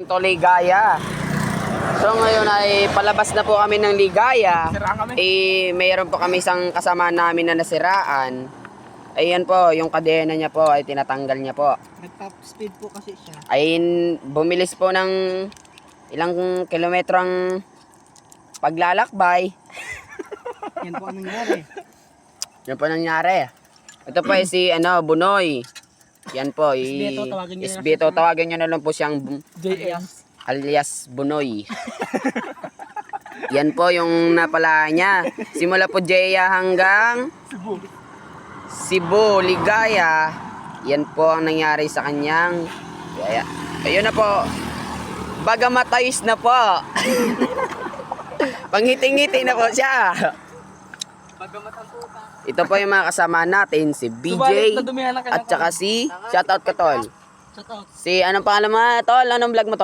Ito Ligaya. So ngayon ay palabas na po kami ng Ligaya. Mayroon po kami isang kasama namin na nasiraan. Ayan po, yung kadena niya po ay tinatanggal niya po. Nag-top speed po kasi siya. Ay bumilis po ng ilang kilometro ang paglalakbay. Yan po ang nangyari. Yan po nangyari. Ito po ay si Bunoy. Yan po, Esbieto, tawagin niyo na lang po siyang JS. alias Bunoy. Yan po yung napala niya. Simula po Jeya hanggang Cebu, Ligaya. Yan po ang nangyari sa kanyang. Ayun na po. Bagamat ayos na po. Panghiting-ngiti na po siya. Ito po yung mga kasama natin, si BJ at saka si shoutout ka tol. Si anong pangalan mo tol? Anong vlog mo tol?